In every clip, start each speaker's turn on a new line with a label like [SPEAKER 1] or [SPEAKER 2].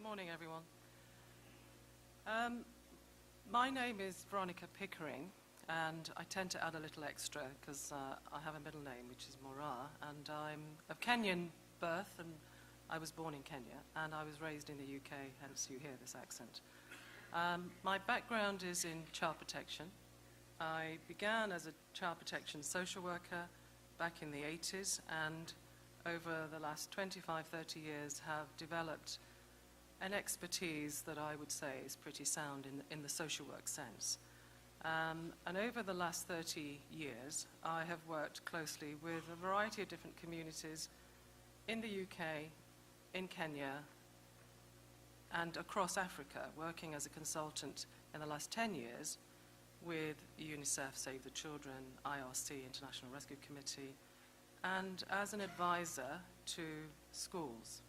[SPEAKER 1] morning, everyone. My name is Veronica Pickering, and I tend to add a little extra because I have a middle name, which is Morar, and I'm of Kenyan birth, and I was born in Kenya, and I was raised in the UK, hence you hear this accent. My background is in child protection. I began as a child protection social worker back in the 80s, and over the last 25, 30 years have developed an expertise that I would say is pretty sound in the social work sense. And over the last 30 years, I have worked closely with a variety of different communities in the UK, in Kenya, and across Africa, working as a consultant in the last 10 years with UNICEF, Save the Children, IRC, International Rescue Committee, and as an advisor to schools,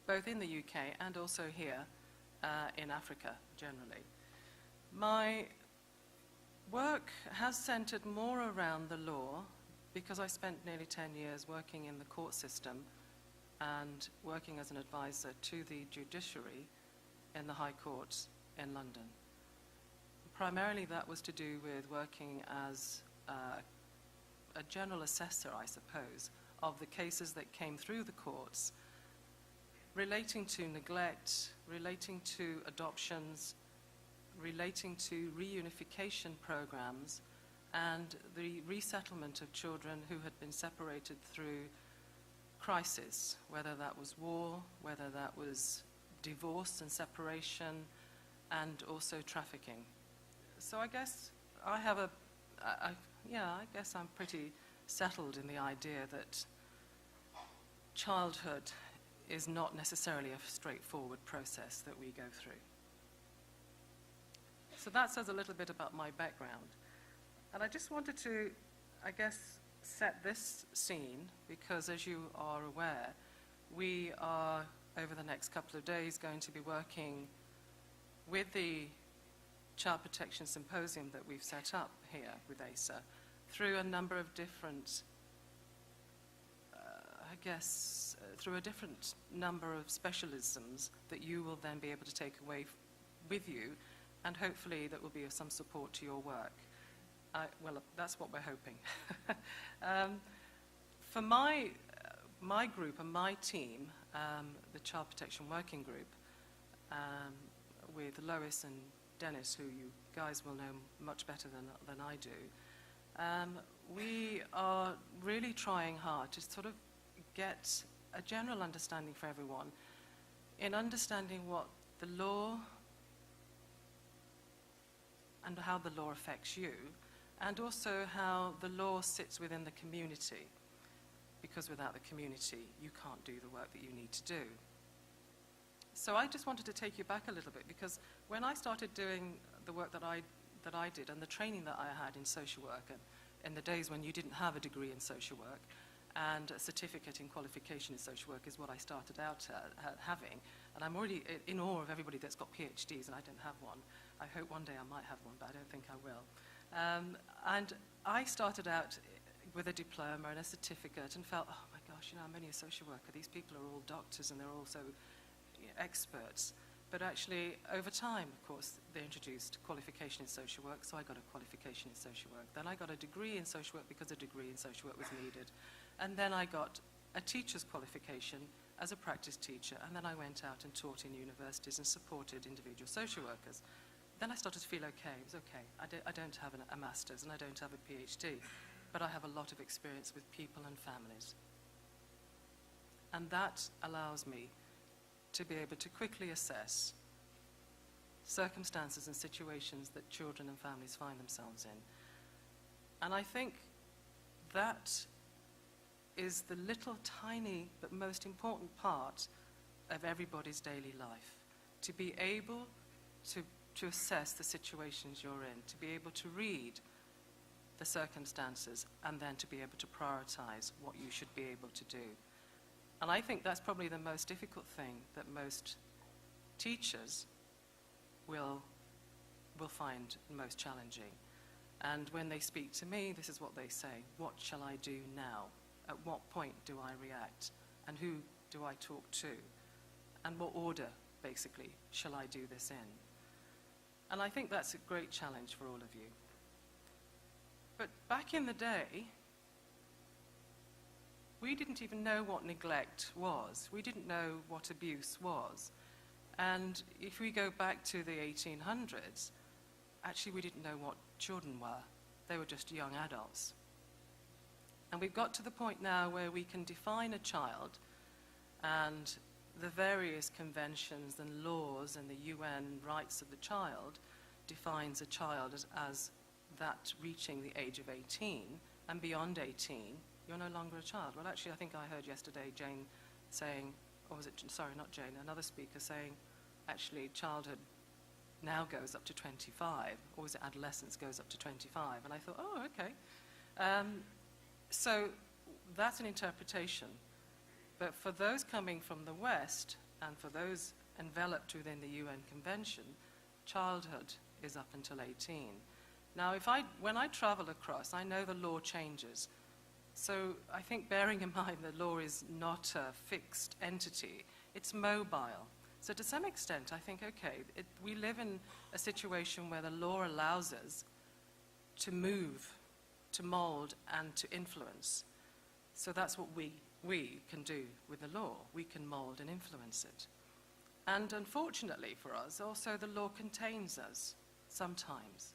[SPEAKER 1] both in the UK and also here in Africa generally. My work has centered more around the law because I spent nearly 10 years working in the court system and working as an advisor to the judiciary in the High Courts in London. Primarily that was to do with working as a general assessor, I suppose, of the cases that came through the courts relating to neglect, relating to adoptions, relating to reunification programs, and the resettlement of children who had been separated through crisis, whether that was war, whether that was divorce and separation, and also trafficking. So I guess I have I guess I'm pretty settled in the idea that childhood is not necessarily a straightforward process that we go through. So that says a little bit about my background. And I just wanted to, I guess, set this scene because, as you are aware, we are, over the next couple of days, going to be working with the Child Protection Symposium that we've set up here with AISA through a number of different, through a different number of specialisms that you will then be able to take away with you, and hopefully that will be of some support to your work. Well, that's what we're hoping. For my group and my team, the Child Protection Working Group, with Lois and Dennis, who you guys will know much better than I do, we are really trying hard to sort of get a general understanding for everyone in understanding what the law and how the law affects you, and also how the law sits within the community, because without the community you can't do the work that you need to do. So I just wanted to take you back a little bit, because when I started doing the work that I did and the training that I had in social work, and in the days when you didn't have a degree in social work, and a certificate in qualification in social work is what I started out having. And I'm already in awe of everybody that's got PhDs, and I don't have one. I hope one day I might have one, but I don't think I will. And I started out with a diploma and a certificate and felt, oh my gosh, I'm only a social worker. These people are all doctors and they're also experts. But actually, over time, of course, they introduced qualification in social work, so I got a qualification in social work. Then I got a degree in social work because a degree in social work was needed. And then I got a teacher's qualification as a practice teacher, and then I went out and taught in universities and supported individual social workers. Then I started to feel okay. It was okay. I don't have a master's and I don't have a PhD, but I have a lot of experience with people and families. And that allows me to be able to quickly assess circumstances and situations that children and families find themselves in. And I think that is the little tiny but most important part of everybody's daily life, to be able to assess the situations you're in, to be able to read the circumstances, and then to be able to prioritize what you should be able to do. And I think that's probably the most difficult thing that most teachers will find most challenging. And when they speak to me, this is what they say: what shall I do now? At what point do I react? And who do I talk to? And what order, basically, shall I do this in? And I think that's a great challenge for all of you. But back in the day, we didn't even know what neglect was. We didn't know what abuse was. And if we go back to the 1800s, actually we didn't know what children were. They were just young adults. And we've got to the point now where we can define a child, and the various conventions and laws and the UN rights of the child defines a child as that reaching the age of 18, and beyond 18, you're no longer a child. Well, actually, I think I heard yesterday Jane saying, or was it, sorry, not Jane, another speaker saying, actually, childhood now goes up to 25, or was it adolescence goes up to 25? And I thought, oh, okay. So that's an interpretation. But for those coming from the West, and for those enveloped within the UN Convention, childhood is up until 18. Now, when I travel across, I know the law changes. So I think bearing in mind the law is not a fixed entity, it's mobile. So to some extent, I think, okay, we live in a situation where the law allows us to move, to mold, and to influence. So that's what we can do with the law. We can mold and influence it. And unfortunately for us, also the law contains us sometimes.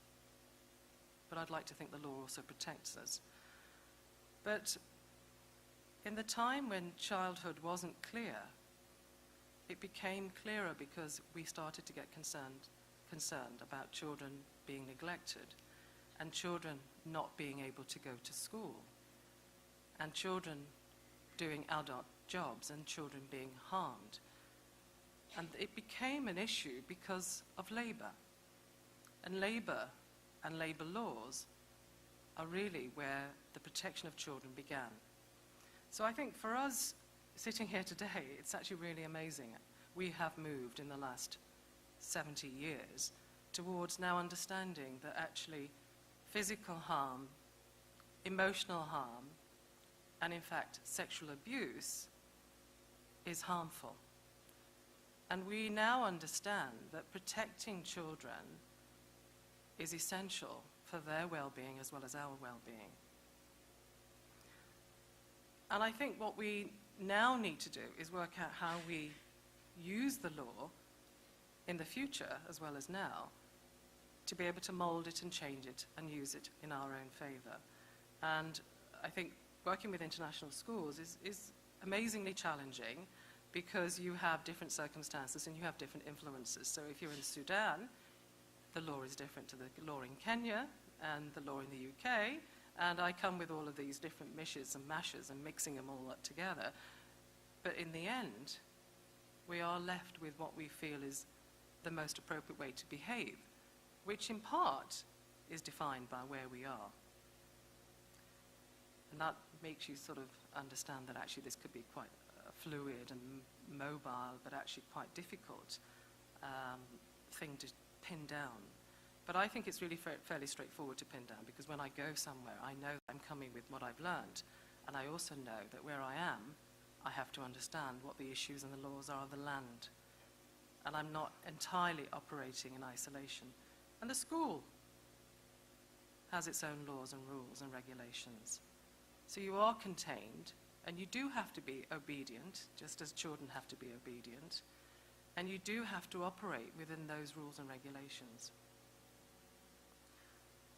[SPEAKER 1] But I'd like to think the law also protects us. But in the time when childhood wasn't clear, it became clearer because we started to get concerned about children being neglected, and children not being able to go to school, and children doing adult jobs, and children being harmed. And it became an issue because of labour. And labour laws are really where the protection of children began. So I think for us sitting here today, it's actually really amazing. We have moved in the last 70 years towards now understanding that actually physical harm, emotional harm, and in fact sexual abuse is harmful. And we now understand that protecting children is essential for their well-being as well as our well-being. And I think what we now need to do is work out how we use the law in the future as well as now to be able to mold it and change it and use it in our own favor. And I think working with international schools is amazingly challenging because you have different circumstances and you have different influences. So if you're in Sudan, the law is different to the law in Kenya and the law in the UK, and I come with all of these different mishes and mashes and mixing them all up together. But in the end, we are left with what we feel is the most appropriate way to behave, which in part is defined by where we are. And that makes you sort of understand that actually this could be quite a fluid and mobile, but actually quite difficult thing to pin down. But I think it's really fairly straightforward to pin down, because when I go somewhere, I know I'm coming with what I've learned, and I also know that where I am, I have to understand what the issues and the laws are of the land. And I'm not entirely operating in isolation. And the school has its own laws and rules and regulations. So you are contained, and you do have to be obedient, just as children have to be obedient, and you do have to operate within those rules and regulations.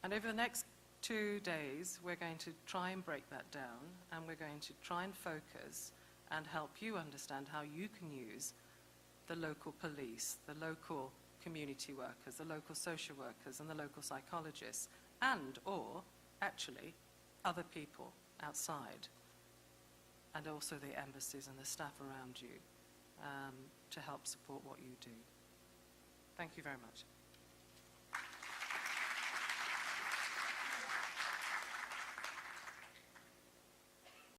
[SPEAKER 1] And over the next 2 days, we're going to try and break that down, and we're going to try and focus and help you understand how you can use the local police, the local community workers, the local social workers, and the local psychologists, and or actually other people outside, and also the embassies and the staff around you to help support what you do. Thank you very much.